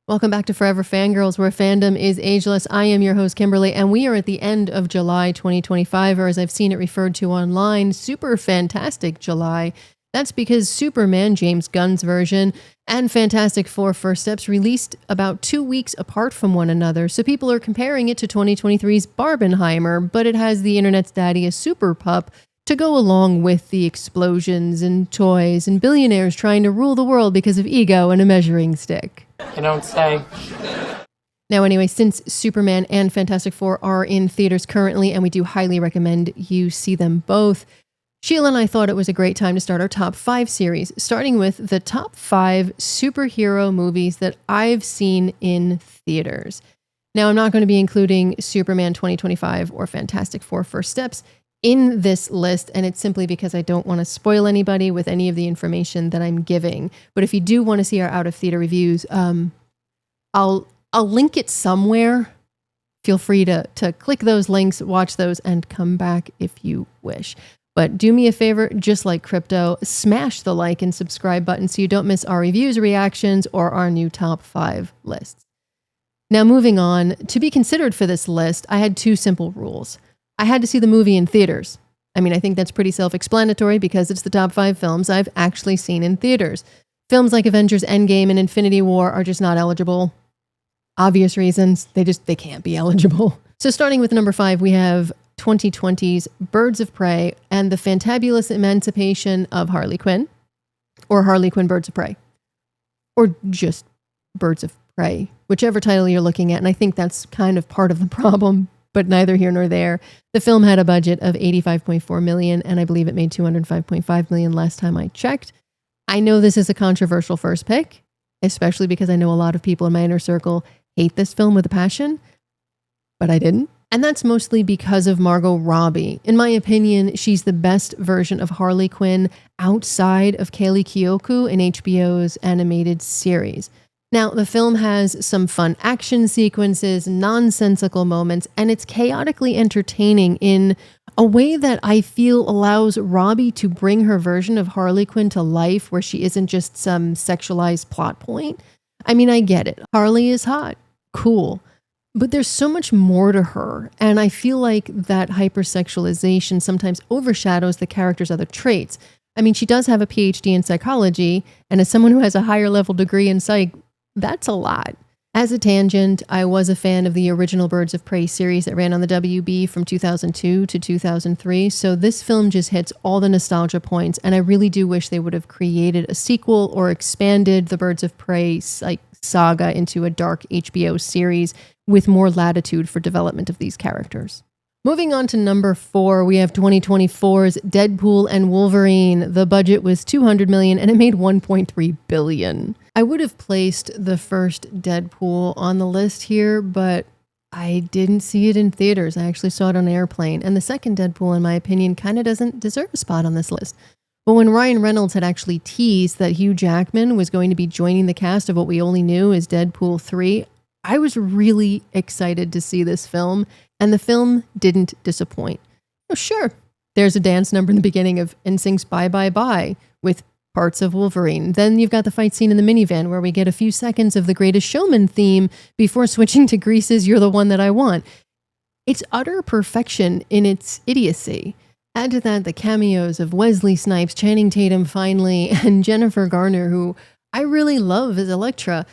Welcome back to Forever Fangirls, where fandom is ageless. I am your host, Kimberly, and we are at the end of July 2025, or as I've seen it referred to online, Super Fantastic July. That's because Superman, James Gunn's version, and Fantastic Four First Steps released about 2 weeks apart from one another, so people are comparing it to 2023's Barbenheimer, but it has the internet's daddy, a super pup, to go along with the explosions and toys and billionaires trying to rule the world because of ego and a measuring stick. You don't say. Now, anyway, since Superman and Fantastic Four are in theaters currently, and we do highly recommend you see them both, Sheila and I thought it was a great time to start our top 5 series, starting with the top 5 superhero movies that I've seen in theaters. Now, I'm not going to be including Superman 2025 or Fantastic Four First Steps in this list, and it's simply because I don't want to spoil anybody with any of the information that I'm giving. But if you do want to see our out of theater reviews, I'll link it somewhere. Feel free to click those links, watch those, and come back if you wish. But do me a favor, just like crypto, smash the like and subscribe button so you don't miss our reviews, reactions, or our new top 5 lists. Now, moving on, to be considered for this list, I had 2 simple rules. I had to see the movie in theaters. I mean, I think that's pretty self-explanatory because it's the top 5 films I've actually seen in theaters. Films like Avengers Endgame and Infinity War are just not eligible. Obvious reasons, they can't be eligible. So starting with number 5, we have 2020's Birds of Prey and the Fantabulous Emancipation of Harley Quinn, or Harley Quinn Birds of Prey, or just Birds of Prey, whichever title you're looking at. And I think that's kind of part of the problem, but neither here nor there. The film had a budget of $85.4 million, and I believe it made $205.5 million last time I checked. I know this is a controversial first pick, especially because I know a lot of people in my inner circle hate this film with a passion, but I didn't. And that's mostly because of Margot Robbie. In my opinion, she's the best version of Harley Quinn outside of Kaley Cuoco in HBO's animated series. Now, the film has some fun action sequences, nonsensical moments, and it's chaotically entertaining in a way that I feel allows Robbie to bring her version of Harley Quinn to life where she isn't just some sexualized plot point. I mean, I get it. Harley is hot. Cool. But there's so much more to her, and I feel like that hypersexualization sometimes overshadows the character's other traits. I mean, she does have a PhD in psychology, and as someone who has a higher level degree in psych, that's a lot. As a tangent, I was a fan of the original Birds of Prey series that ran on the WB from 2002 to 2003, so this film just hits all the nostalgia points, and I really do wish they would have created a sequel or expanded the Birds of Prey saga into a dark HBO series with more latitude for development of these characters. Moving on to number 4, we have 2024's Deadpool and Wolverine. The budget was $200 million and it made $1.3 billion. I would have placed the first Deadpool on the list here, but I didn't see it in theaters. I actually saw it on an airplane. And the second Deadpool, in my opinion, kind of doesn't deserve a spot on this list. But when Ryan Reynolds had actually teased that Hugh Jackman was going to be joining the cast of what we only knew as Deadpool 3, I was really excited to see this film, and the film didn't disappoint. Oh, sure, there's a dance number in the beginning of NSYNC's Bye Bye Bye with parts of Wolverine. Then you've got the fight scene in the minivan where we get a few seconds of the Greatest Showman theme before switching to Grease's You're the One That I Want. It's utter perfection in its idiocy. Add to that the cameos of Wesley Snipes, Channing Tatum finally, and Jennifer Garner, who I really love as Elektra.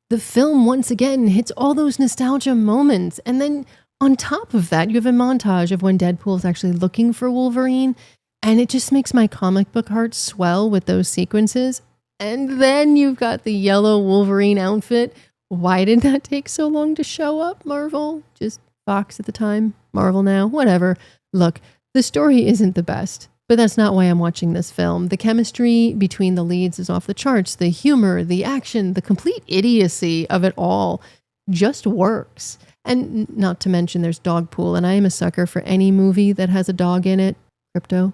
The film, once again, hits all those nostalgia moments. And then on top of that, you have a montage of when Deadpool is actually looking for Wolverine. And it just makes my comic book heart swell with those sequences. And then you've got the yellow Wolverine outfit. Why did that take so long to show up, Marvel? Just Fox at the time, Marvel now, whatever. Look, the story isn't the best, but that's not why I'm watching this film. The chemistry between the leads is off the charts. The humor, the action, the complete idiocy of it all just works. And not to mention there's Dogpool, and I am a sucker for any movie that has a dog in it. Crypto.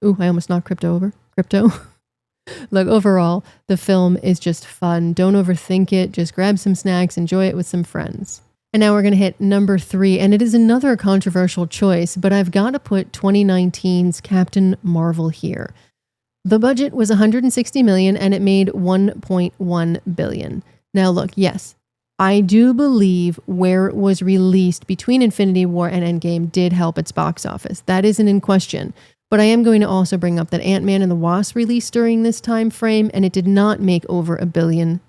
Ooh, I almost knocked Crypto over. Crypto. Look, overall, the film is just fun. Don't overthink it. Just grab some snacks, enjoy it with some friends. And now we're going to hit number 3, and it is another controversial choice, but I've got to put 2019's Captain Marvel here. The budget was $160 million, and it made $1.1 billion. Now look, yes, I do believe where it was released between Infinity War and Endgame did help its box office. That isn't in question. But I am going to also bring up that Ant-Man and the Wasp released during this time frame, and it did not make over $1 billion.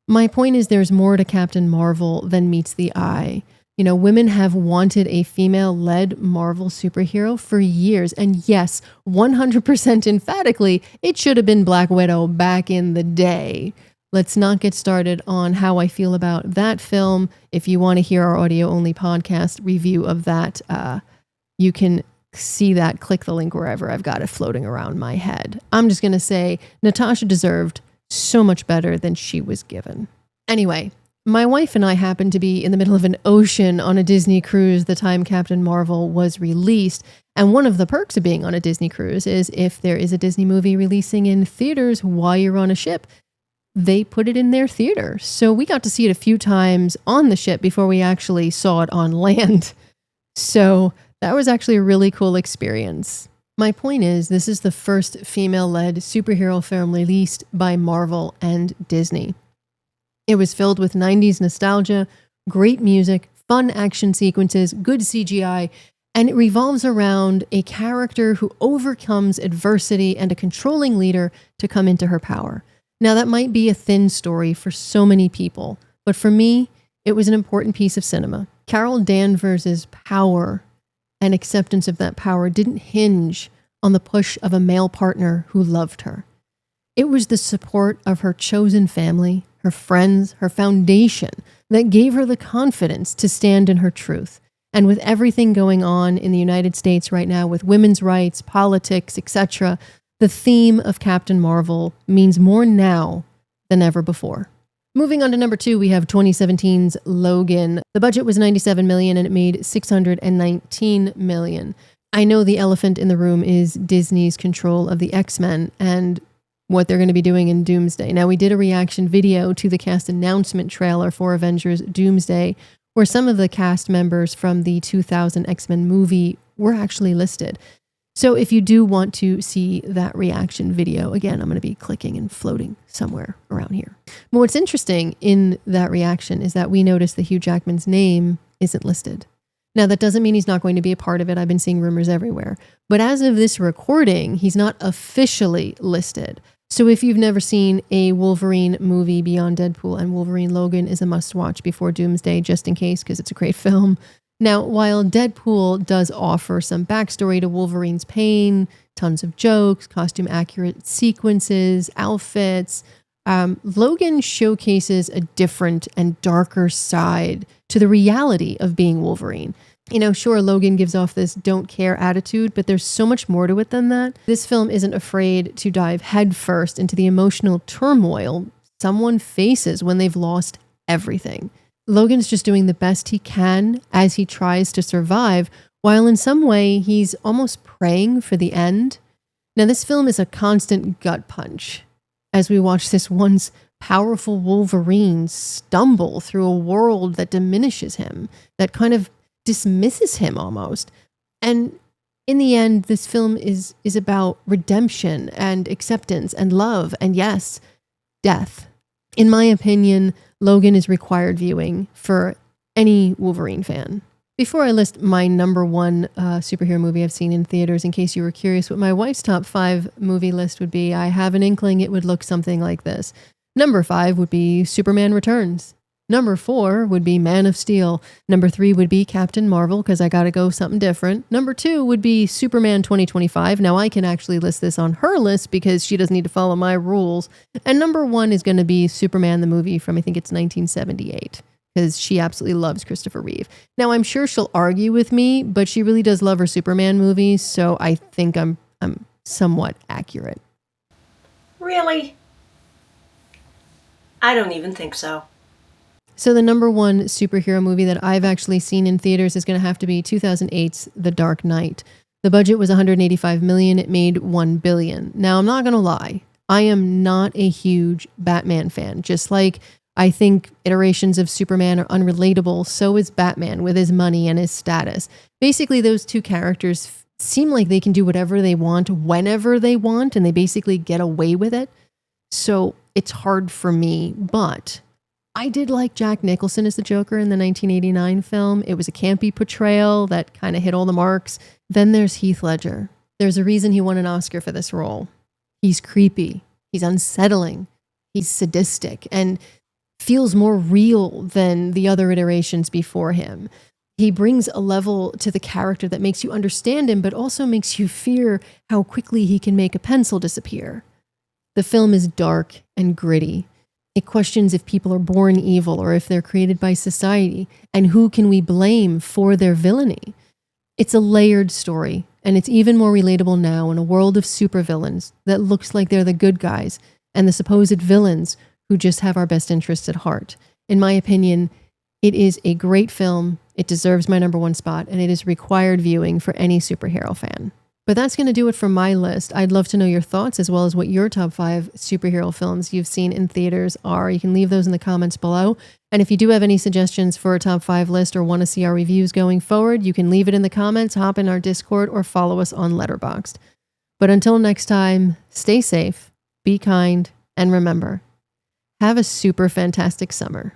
My point is there's more to Captain Marvel than meets the eye. You know, women have wanted a female-led Marvel superhero for years. And yes, 100% emphatically, it should have been Black Widow back in the day. Let's not get started on how I feel about that film. If you want to hear our audio-only podcast review of that, you can see that, click the link wherever. I've got it floating around my head. I'm just going to say Natasha deserved so much better than she was given. Anyway, my wife and I happened to be in the middle of an ocean on a Disney cruise the time Captain Marvel was released. And one of the perks of being on a Disney cruise is if there is a Disney movie releasing in theaters while you're on a ship, they put it in their theater. So we got to see it a few times on the ship before we actually saw it on land. So that was actually a really cool experience. My point is, this is the first female-led superhero film released by Marvel and Disney. It was filled with 90s nostalgia, great music, fun action sequences, good CGI, and it revolves around a character who overcomes adversity and a controlling leader to come into her power. Now, that might be a thin story for so many people, but for me, it was an important piece of cinema. Carol Danvers' power and acceptance of that power didn't hinge on the push of a male partner who loved her. It was the support of her chosen family, her friends, her foundation that gave her the confidence to stand in her truth. And with everything going on in the United States right now with women's rights, politics, etc., the theme of Captain Marvel means more now than ever before. Moving on to number 2, we have 2017's Logan. The budget was $97 million and it made $619 million. I know the elephant in the room is Disney's control of the X-Men and what they're going to be doing in Doomsday. Now, we did a reaction video to the cast announcement trailer for Avengers Doomsday, where some of the cast members from the 2000 X-Men movie were actually listed. So if you do want to see that reaction video, again, I'm going to be clicking and floating somewhere around here. But what's interesting in that reaction is that we noticed that Hugh Jackman's name isn't listed. Now, that doesn't mean he's not going to be a part of it. I've been seeing rumors everywhere. But as of this recording, he's not officially listed. So if you've never seen a Wolverine movie beyond Deadpool and Wolverine Logan is a must-watch before Doomsday, just in case, because it's a great film. Now, while Deadpool does offer some backstory to Wolverine's pain, tons of jokes, costume-accurate sequences, outfits, Logan showcases a different and darker side to the reality of being Wolverine. You know, sure, Logan gives off this don't care attitude, but there's so much more to it than that. This film isn't afraid to dive headfirst into the emotional turmoil someone faces when they've lost everything. Logan's just doing the best he can as he tries to survive, while in some way he's almost praying for the end. Now, this film is a constant gut punch as we watch this once powerful Wolverine stumble through a world that diminishes him, that kind of dismisses him almost. And in the end, this film is about redemption and acceptance and love and, yes, death. In my opinion, Logan is required viewing for any Wolverine fan. Before I list my number 1 superhero movie I've seen in theaters, in case you were curious what my wife's top 5 movie list would be, I have an inkling it would look something like this. Number 5 would be Superman Returns. Number 4 would be Man of Steel. Number 3 would be Captain Marvel, because I gotta go something different. Number 2 would be Superman 2025. Now I can actually list this on her list because she doesn't need to follow my rules. And number 1 is going to be Superman the movie from, I think it's 1978, because she absolutely loves Christopher Reeve. Now I'm sure she'll argue with me, but she really does love her Superman movies, so I think I'm somewhat accurate. Really? I don't even think so. So the number 1 superhero movie that I've actually seen in theaters is going to have to be 2008's The Dark Knight. The budget was $185 million. It made $1 billion. Now, I'm not going to lie. I am not a huge Batman fan. Just like I think iterations of Superman are unrelatable, so is Batman with his money and his status. Basically, those two characters seem like they can do whatever they want, whenever they want, and they basically get away with it. So it's hard for me, but I did like Jack Nicholson as the Joker in the 1989 film. It was a campy portrayal that kind of hit all the marks. Then there's Heath Ledger. There's a reason he won an Oscar for this role. He's creepy. He's unsettling. He's sadistic and feels more real than the other iterations before him. He brings a level to the character that makes you understand him, but also makes you fear how quickly he can make a pencil disappear. The film is dark and gritty. It questions if people are born evil or if they're created by society, and who can we blame for their villainy. It's a layered story, and it's even more relatable now in a world of supervillains that looks like they're the good guys and the supposed villains who just have our best interests at heart. In my opinion, it is a great film. It deserves my number 1 spot, and it is required viewing for any superhero fan. But that's going to do it for my list. I'd love to know your thoughts as well as what your top 5 superhero films you've seen in theaters are. You can leave those in the comments below. And if you do have any suggestions for a top 5 list or want to see our reviews going forward, you can leave it in the comments, hop in our Discord, or follow us on Letterboxd. But until next time, stay safe, be kind, and remember, have a super fantastic summer.